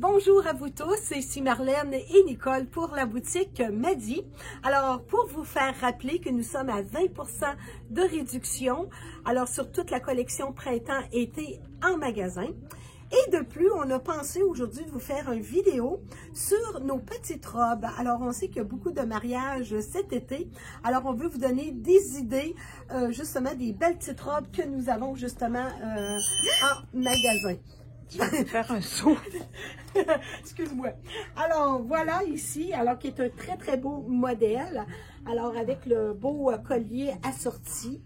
Bonjour à vous tous, ici Marlène et Nicole pour la boutique Madi. Alors, pour vous faire rappeler que nous sommes à 20% de réduction, alors sur toute la collection printemps-été en magasin. Et de plus, on a pensé aujourd'hui de vous faire une vidéo sur nos petites robes. Alors, on sait qu'il y a beaucoup de mariages cet été. Alors, on veut vous donner des idées, justement, des belles petites robes que nous avons justement en magasin. Je vais faire un saut. Excuse-moi. Alors, voilà ici, alors qui est un très, très beau modèle. Alors, avec le beau collier assorti.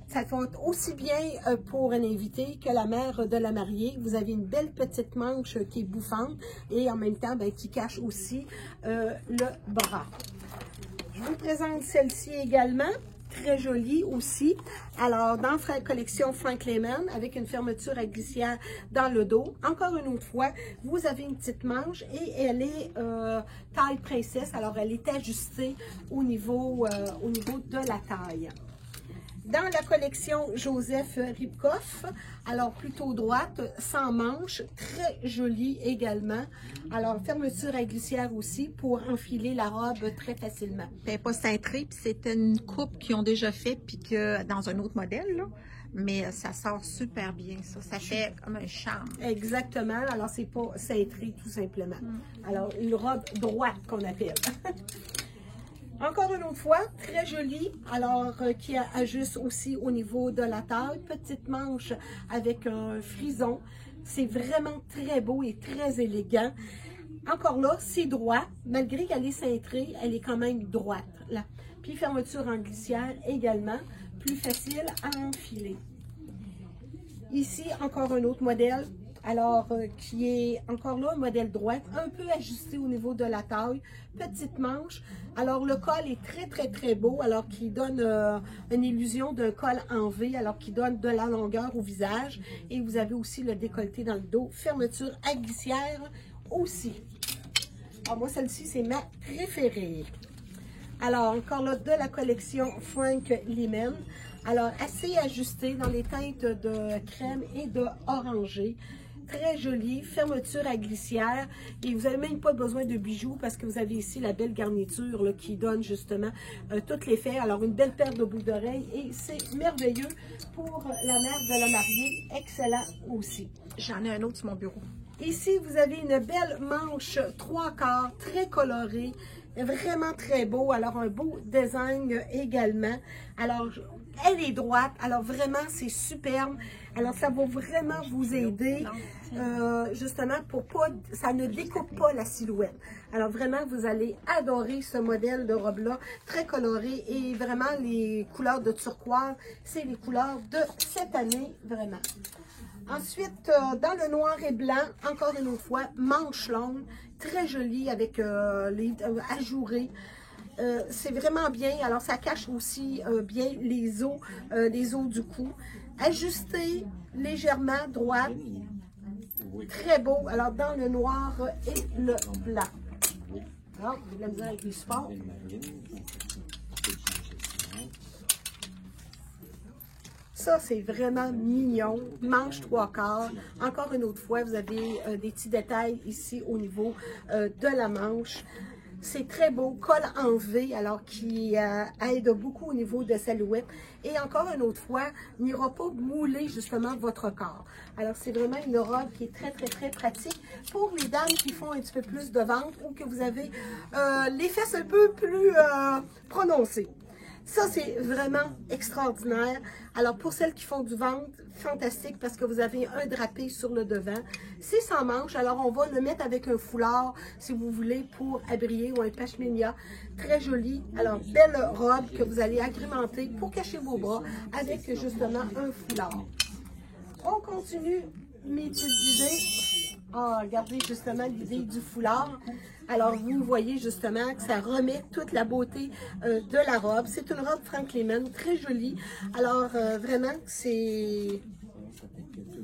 Ça fait aussi bien pour un invité que la mère de la mariée. Vous avez une belle petite manche qui est bouffante et en même temps ben, qui cache aussi le bras. Je vous présente celle-ci également. Très jolie aussi. Alors, dans la collection Frank Lehman, avec une fermeture à glissière dans le dos. Encore une autre fois, vous avez une petite manche et elle est taille princesse. Alors, elle est ajustée au niveau de la taille. Dans la collection Joseph Ribkoff, alors plutôt droite, sans manche, très jolie également. Alors, fermeture à glissière aussi pour enfiler la robe très facilement. Elle n'est pas cintrée, puis c'était une coupe qu'ils ont déjà fait, puis que dans un autre modèle, là. Mais ça sort super bien, ça. Ça fait comme un charme. Exactement. Alors, c'est pas cintré, tout simplement. Alors, une robe droite qu'on appelle. Encore une autre fois, très jolie, alors qui ajuste aussi au niveau de la taille. Petite manche avec un frison. C'est vraiment très beau et très élégant. Encore là, c'est droit. Malgré qu'elle est cintrée, elle est quand même droite. Là. Puis fermeture en glissière également. Plus facile à enfiler. Ici, encore un autre modèle. Alors, qui est encore là, un modèle droite, un peu ajusté au niveau de la taille, petite manche. Alors, le col est très, très, très beau, alors qui donne une illusion d'un col en V, alors qui donne de la longueur au visage. Et vous avez aussi le décolleté dans le dos, fermeture à glissière aussi. Alors, moi, celle-ci, c'est ma préférée. Alors, encore là, de la collection Frank Lehman. Alors, assez ajusté dans les teintes de crème et de orangé. Très jolie, fermeture à glissière et vous n'avez même pas besoin de bijoux parce que vous avez ici la belle garniture là, qui donne justement tout l'effet. Alors une belle paire de boucles d'oreilles et c'est merveilleux pour la mère de la mariée, excellent aussi. J'en ai un autre sur mon bureau. Ici vous avez une belle manche 3/4 très colorée, vraiment très beau. Alors un beau design également. Alors elle est droite, alors vraiment c'est superbe. Alors ça va vraiment vous aider justement pour pas, ça ne découpe pas la silhouette. Alors vraiment vous allez adorer ce modèle de robe là, très coloré et vraiment les couleurs de turquoise, c'est les couleurs de cette année vraiment. Ensuite, dans le noir et blanc, encore une autre fois, manche longue, très jolie avec les ajourés. C'est vraiment bien. Alors, ça cache aussi bien les os du cou. Ajusté légèrement droite. Très beau. Alors, dans le noir et le blanc. Alors, j'ai de la misère avec les supports. Ça, c'est vraiment mignon. Manche 3/4. Encore une autre fois, vous avez des petits détails ici au niveau de la manche. C'est très beau, col en V, alors qui aide beaucoup au niveau de silhouette. Et encore une autre fois, n'ira pas mouler justement votre corps. Alors, c'est vraiment une robe qui est très, très, très pratique pour les dames qui font un petit peu plus de ventre ou que vous avez les fesses un peu plus prononcées. Ça, c'est vraiment extraordinaire. Alors, pour celles qui font du ventre, fantastique parce que vous avez un drapé sur le devant. C'est sans manche, alors on va le mettre avec un foulard, si vous voulez, pour abrier ou un pashminia. Très joli. Alors, belle robe que vous allez agrémenter pour cacher vos bras avec justement un foulard. On continue mes petites idées. Ah, regardez justement l'idée du foulard. Alors, vous voyez justement que ça remet toute la beauté de la robe. C'est une robe Frank Lehman, très jolie. Alors, vraiment, c'est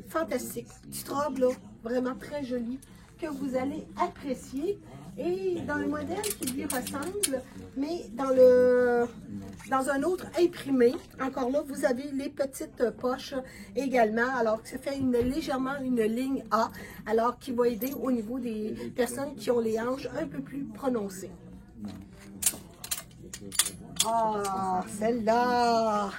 fantastique. Petite robe, là, vraiment très jolie, que vous allez apprécier. Et dans le modèle qui lui ressemble, mais dans un autre imprimé, encore là, vous avez les petites poches également. Alors, ça fait légèrement une ligne A, alors qui va aider au niveau des personnes qui ont les hanches un peu plus prononcées. Ah, celle-là!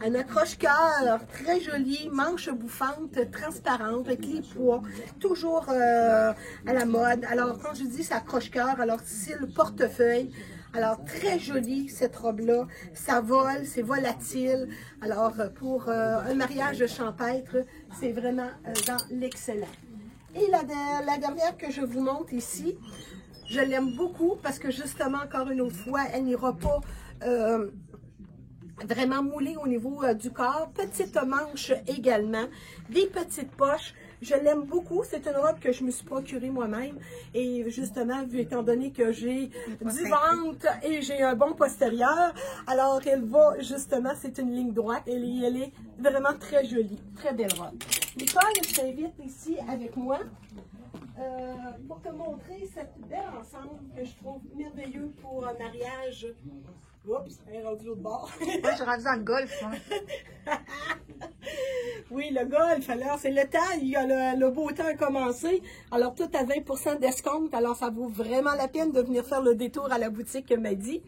Un accroche-cœur, très jolie, manche bouffante, transparente, avec les pois, toujours à la mode. Alors, quand je dis ça accroche-cœur, alors c'est le portefeuille. Alors, très jolie cette robe-là. Ça vole, c'est volatile. Alors, pour un mariage champêtre, c'est vraiment dans l'excellent. Et la dernière que je vous montre ici, je l'aime beaucoup parce que justement, encore une autre fois, elle n'ira pas vraiment moulée au niveau du corps. Petite manche également, des petites poches. Je l'aime beaucoup. C'est une robe que je me suis procurée moi-même. Et justement, étant donné que j'ai du ventre et j'ai un bon postérieur, alors elle va justement, c'est une ligne droite. Elle est vraiment très jolie. Très belle robe. Nicole, je t'invite ici avec moi. Pour te montrer cette belle ensemble que je trouve merveilleux pour un mariage. Oups, elle est rendue l'autre bord. Moi, je suis rendue dans le golf. Hein. Oui, le golf, alors c'est le temps, il y a le beau temps a commencé. Alors tout à 20% d'escompte, alors ça vaut vraiment la peine de venir faire le détour à la boutique Madi.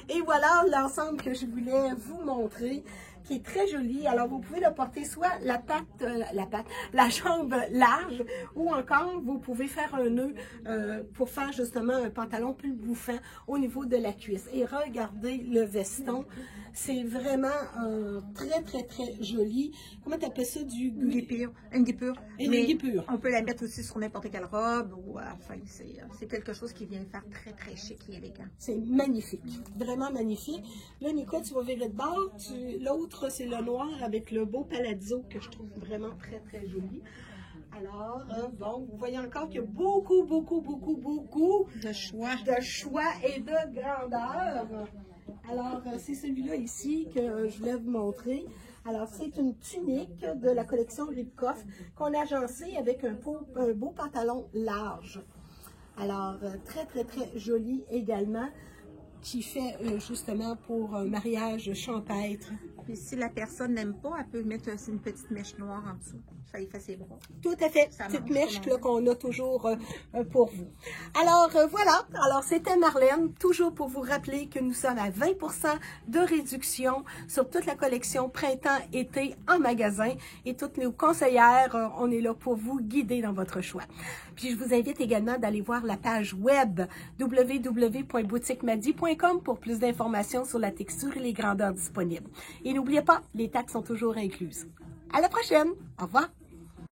Et voilà l'ensemble que je voulais vous montrer, qui est très joli. Alors, vous pouvez le porter soit la jambe large, ou encore, vous pouvez faire un nœud pour faire justement un pantalon plus bouffant au niveau de la cuisse. Et regardez le veston. C'est vraiment très, très, très joli. Comment tu appelles ça? Une guipure. Une guipure. Une guipure. On peut la mettre aussi sur n'importe quelle robe. Ou, enfin, c'est quelque chose qui vient faire très, très chic et élégant. C'est magnifique. Vraiment magnifique. Là, Nicole, tu vas virer de bord. L'autre, c'est le noir avec le beau palazzo que je trouve vraiment très, très joli. Alors, bon, vous voyez encore qu'il y a beaucoup, beaucoup, beaucoup, beaucoup de choix et de grandeur. Alors, c'est celui-là ici que je voulais vous montrer. Alors, c'est une tunique de la collection Ribkoff qu'on a agencée avec un beau pantalon large. Alors, très, très, très joli également, qui fait justement pour un mariage champêtre. Puis si la personne n'aime pas, elle peut mettre une petite mèche noire en dessous. Ça y fait ses bras. Tout à fait. Petite mèche qu'on a toujours pour vous. Alors, voilà. Alors, c'était Marlène, toujours pour vous rappeler que nous sommes à 20% de réduction sur toute la collection printemps-été en magasin. Et toutes nos conseillères, on est là pour vous guider dans votre choix. Puis, je vous invite également d'aller voir la page web www.boutiquemadi.com pour plus d'informations sur la texture et les grandeurs disponibles. Et n'oubliez pas, les taxes sont toujours incluses. À la prochaine. Au revoir.